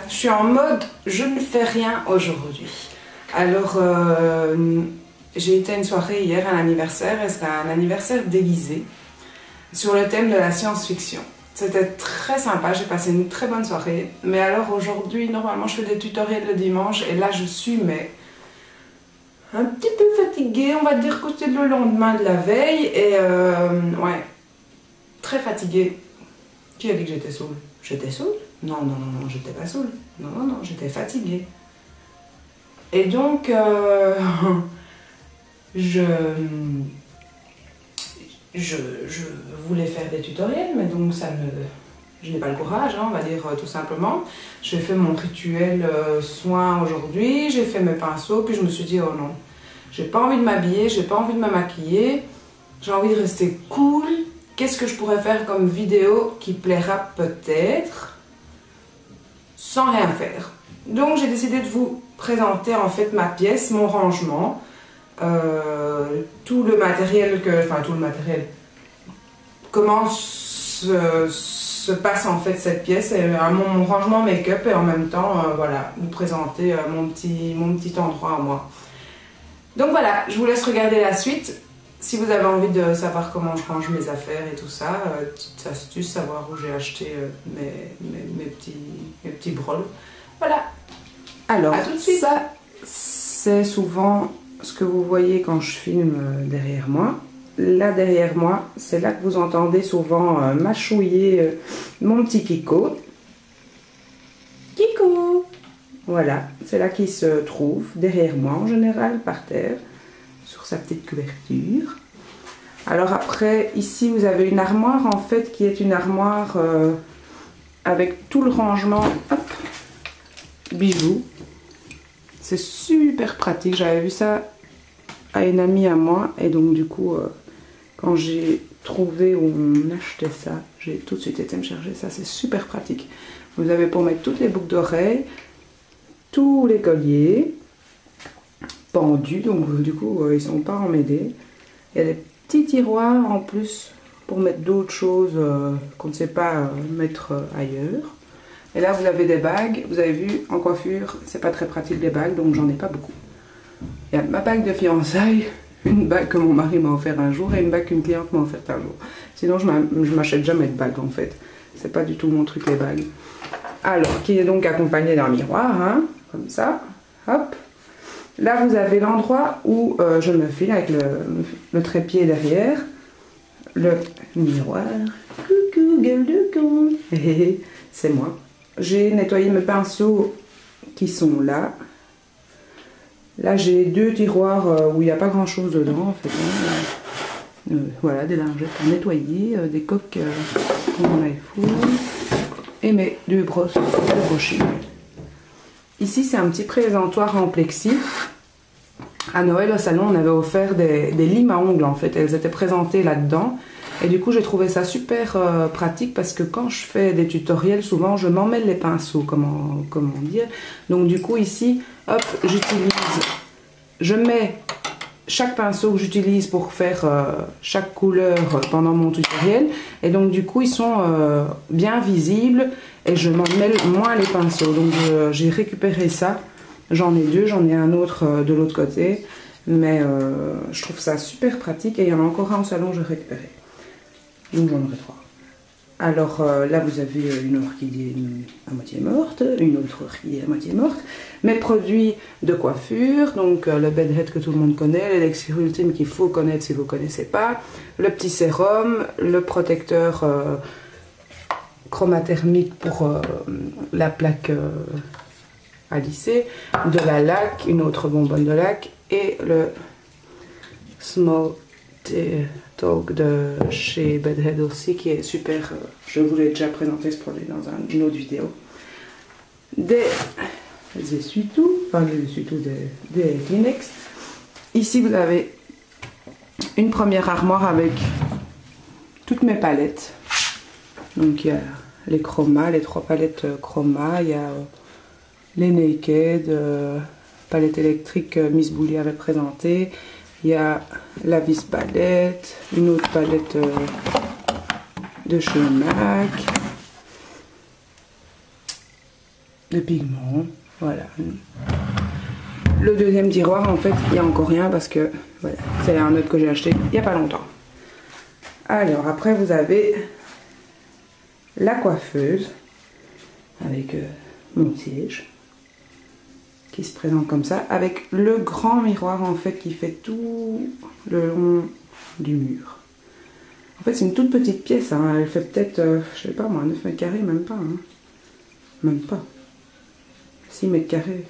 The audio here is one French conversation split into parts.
je suis en mode je ne fais rien aujourd'hui. Alors j'ai été à une soirée hier, un anniversaire, et c'était un anniversaire déguisé sur le thème de la science-fiction. C'était très sympa, j'ai passé une très bonne soirée. Mais alors aujourd'hui, normalement je fais des tutoriels le dimanche et là je suis un petit peu fatiguée, on va dire que c'est le lendemain de la veille et ouais, très fatiguée. Qui a dit que j'étais saoule? J'étais saoule? Non, non, non, non, j'étais pas saoule. Non, non, non, j'étais fatiguée. Et donc, je voulais faire des tutoriels, mais donc je n'ai pas le courage, hein, on va dire tout simplement. J'ai fait mon rituel soin aujourd'hui, j'ai fait mes pinceaux, puis je me suis dit, oh non, j'ai pas envie de m'habiller, j'ai pas envie de me maquiller, j'ai envie de rester cool. Qu'est-ce que je pourrais faire comme vidéo qui plaira peut-être sans rien faire? Donc j'ai décidé de vous présenter en fait ma pièce, mon rangement, tout le matériel comment se passe en fait cette pièce, et mon rangement make-up, et en même temps voilà, vous présenter mon petit endroit à moi. Donc voilà, je vous laisse regarder la suite. Si vous avez envie de savoir comment je range mes affaires et tout ça, petite astuce, savoir où j'ai acheté mes petits brols. Voilà. Alors, à tout de suite. Ça, c'est souvent ce que vous voyez quand je filme derrière moi. Là, derrière moi, c'est là que vous entendez souvent mâchouiller mon petit Kiko. Kiko! Voilà, c'est là qu'il se trouve, derrière moi en général, par terre, sur sa petite couverture. Alors après, ici vous avez une armoire en fait qui est une armoire avec tout le rangement, hop, bijoux. C'est super pratique, j'avais vu ça à une amie à moi et donc du coup quand j'ai trouvé où on achetait ça, j'ai tout de suite été me chercher ça, c'est super pratique. Vous avez pour mettre toutes les boucles d'oreilles, tous les colliers pendus, donc du coup ils sont pas emmêlés. Il y a des petits tiroirs en plus pour mettre d'autres choses qu'on ne sait pas mettre ailleurs. Et là vous avez des bagues, vous avez vu en coiffure c'est pas très pratique les bagues, donc j'en ai pas beaucoup. Il y a ma bague de fiançailles, une bague que mon mari m'a offert un jour et une bague qu'une cliente m'a offert un jour. Sinon je m'achète jamais de bague en fait, c'est pas du tout mon truc les bagues. Alors qui est donc accompagné d'un miroir, hein, comme ça, hop. Là, vous avez l'endroit où je me file avec le trépied derrière, le miroir. Coucou, gueule de con. C'est moi. J'ai nettoyé mes pinceaux qui sont là. Là, j'ai deux tiroirs où il n'y a pas grand-chose dedans, en fait. Voilà, des lingettes à nettoyer, des coques qu'on a four, et mes deux brosses de brushing. Ici, c'est un petit présentoir en plexi. À Noël, au salon, on avait offert des limes à ongles, en fait. Elles étaient présentées là-dedans. Et du coup, j'ai trouvé ça super pratique parce que quand je fais des tutoriels, souvent, je m'emmêle les pinceaux, comment dire. Donc, du coup, ici, hop, je mets chaque pinceau que j'utilise pour faire chaque couleur pendant mon tutoriel. Et donc, du coup, ils sont bien visibles. Et je m'en mêle moins les pinceaux. Donc j'ai récupéré ça. J'en ai deux, j'en ai un autre de l'autre côté. Mais je trouve ça super pratique. Et il y en a encore un au salon que j'ai récupéré. Donc j'en aurai trois. Alors là vous avez une orchidée à moitié morte. Une autre orchidée à moitié morte. Mes produits de coiffure. Donc le bedhead que tout le monde connaît. L'élixir ultime qu'il faut connaître si vous ne connaissez pas. Le petit sérum. Le protecteur... chromathermique pour la plaque à lisser, de la laque, une autre bonbonne de laque et le Small Talk de chez Bedhead aussi qui est super, je vous l'ai déjà présenté ce produit dans une autre vidéo. Des essuie-tout, enfin des essuie-tout des Kleenex. Ici vous avez une première armoire avec toutes mes palettes. Donc il y a les chromas, les trois palettes chromas, il y a les naked, palette électrique Miss Boulier avait présenté, il y a la vis palette, une autre palette de chez MAC, de pigments. Voilà. Le deuxième tiroir, en fait, il n'y a encore rien parce que voilà, c'est un autre que j'ai acheté il n'y a pas longtemps. Alors, après, vous avez la coiffeuse avec mon siège qui se présente comme ça, avec le grand miroir, en fait, qui fait tout le long du mur. En fait, c'est une toute petite pièce, hein. Elle fait peut-être, je sais pas moi, 9 mètres carrés, même pas. Hein. Même pas. 6 mètres carrés.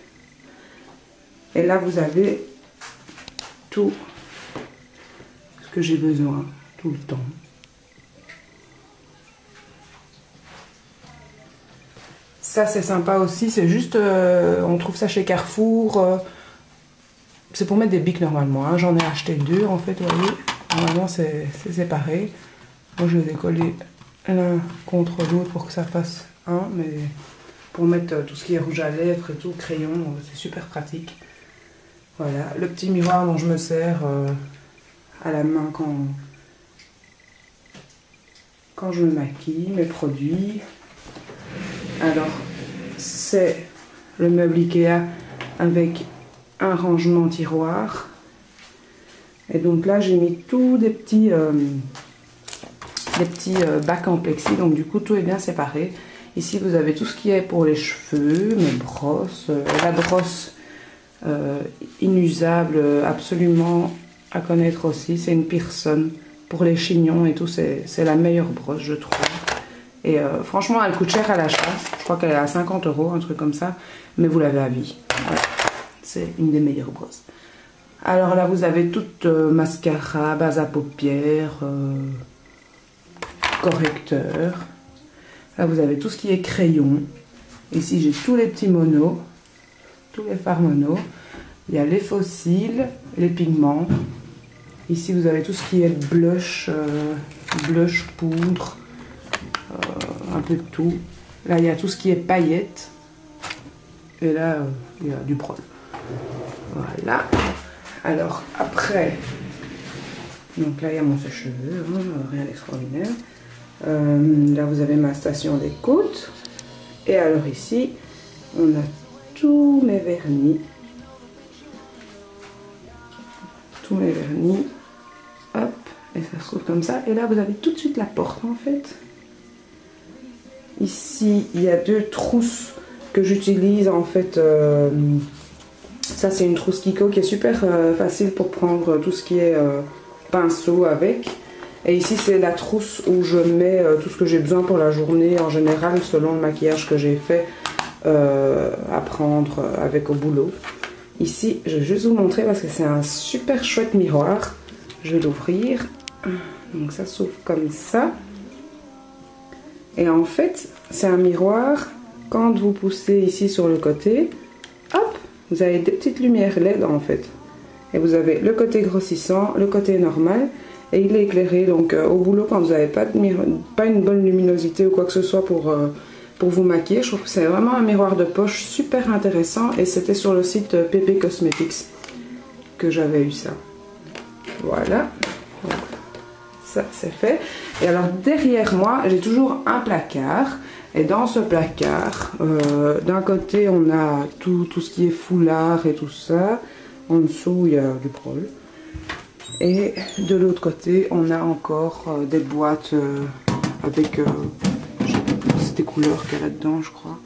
Et là, vous avez tout ce que j'ai besoin, tout le temps. Ça, c'est sympa aussi. C'est juste, on trouve ça chez Carrefour. C'est pour mettre des bics normalement. Hein. J'en ai acheté 2, en fait, vous voyez. Normalement, c'est séparé. Moi, je les ai collés l'un contre l'autre pour que ça fasse un. Mais pour mettre tout ce qui est rouge à lèvres et tout, crayon, c'est super pratique. Voilà, le petit miroir dont je me sers à la main quand je me maquille, mes produits. Alors, c'est le meuble Ikea avec un rangement tiroir. Et donc là, j'ai mis tous des petits bacs en plexi. Donc du coup, tout est bien séparé. Ici, vous avez tout ce qui est pour les cheveux, mes brosses, la brosse inusable, absolument à connaître aussi, c'est une Pearson pour les chignons et tout, c'est la meilleure brosse je trouve, et franchement elle coûte cher à l'achat, je crois qu'elle est à 50 €, un truc comme ça, mais vous l'avez à vie, voilà. C'est une des meilleures brosses. Alors là vous avez toute mascara, base à paupières, correcteur, là vous avez tout ce qui est crayon, ici j'ai tous les petits monos, tous les fards mono. Il y a les fossiles, les pigments. Ici, vous avez tout ce qui est blush, blush, poudre, un peu de tout. Là, il y a tout ce qui est paillettes. Et là, il y a du prol. Voilà. Alors, après, donc là, il y a mon sèche-cheveux, hein, rien d'extraordinaire. Là, vous avez ma station d'écoute. Et alors ici, on a tous mes vernis. Tous mes vernis. Hop. Et ça se trouve comme ça. Et là, vous avez tout de suite la porte, en fait. Ici, il y a 2 trousses que j'utilise, en fait. Ça, c'est une trousse Kiko qui est super facile pour prendre tout ce qui est pinceau avec. Et ici, c'est la trousse où je mets tout ce que j'ai besoin pour la journée, en général, selon le maquillage que j'ai fait. À prendre avec au boulot. Ici, je vais juste vous montrer parce que c'est un super chouette miroir. Je vais l'ouvrir. Donc ça s'ouvre comme ça. Et en fait, c'est un miroir. Quand vous poussez ici sur le côté, hop, vous avez des petites lumières LED en fait. Et vous avez le côté grossissant, le côté normal. Et il est éclairé. Donc au boulot, quand vous n'avez pas une bonne luminosité ou quoi que ce soit pour vous maquiller, je trouve que c'est vraiment un miroir de poche super intéressant, et c'était sur le site PP Cosmetics que j'avais eu ça. Voilà, donc, ça c'est fait. Et alors derrière moi, j'ai toujours un placard, et dans ce placard, d'un côté on a tout ce qui est foulard et tout ça, en dessous il y a du prol, et de l'autre côté on a encore des boîtes avec des couleurs qu'il y a là-dedans, je crois.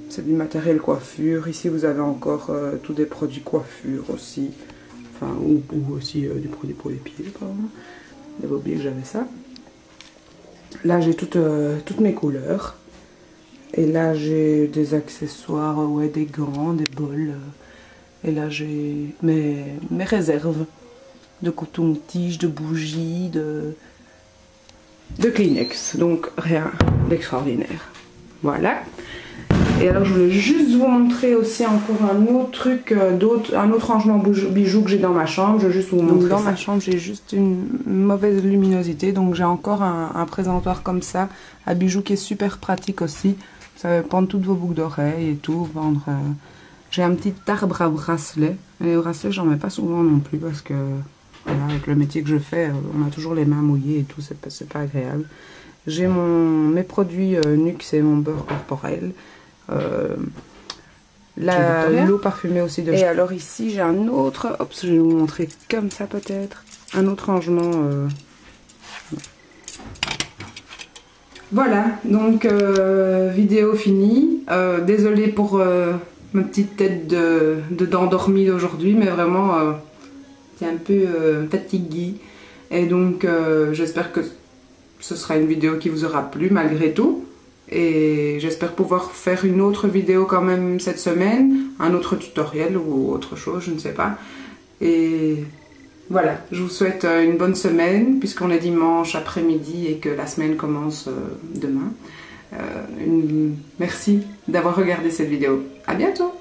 C'est du matériel coiffure. Ici, vous avez encore tous des produits coiffure aussi. Enfin, ou aussi des produits pour les pieds, pardon. J'avais oublié que j'avais ça. Là, j'ai toutes mes couleurs. Et là, j'ai des accessoires, ouais, des gants, des bols. Et là, j'ai mes réserves de coton-tige, de bougies, de Kleenex, donc rien d'extraordinaire. Voilà. Et alors je voulais juste vous montrer aussi encore un autre truc, un autre rangement bijoux que j'ai dans ma chambre. Je vais juste vous montrer. Dans ma chambre, j'ai juste une mauvaise luminosité, donc j'ai encore un présentoir comme ça à bijoux qui est super pratique aussi. Ça va prendre toutes vos boucles d'oreilles et tout. J'ai un petit arbre à bracelet. Et les bracelets, j'en mets pas souvent non plus parce que voilà, avec le métier que je fais, on a toujours les mains mouillées et tout, c'est pas agréable. J'ai mes produits NUX et mon beurre corporel. l'eau parfumée aussi de... Et alors ici j'ai un autre, hop, je vais vous montrer comme ça peut-être, un autre rangement. Voilà, donc vidéo finie. Désolée pour ma petite tête d'endormie d'aujourd'hui, mais vraiment c'est un peu fatiguée. Et donc j'espère que ce sera une vidéo qui vous aura plu malgré tout. Et j'espère pouvoir faire une autre vidéo quand même cette semaine, un autre tutoriel ou autre chose, je ne sais pas. Et voilà, je vous souhaite une bonne semaine puisqu'on est dimanche après-midi et que la semaine commence demain. Merci d'avoir regardé cette vidéo. À bientôt!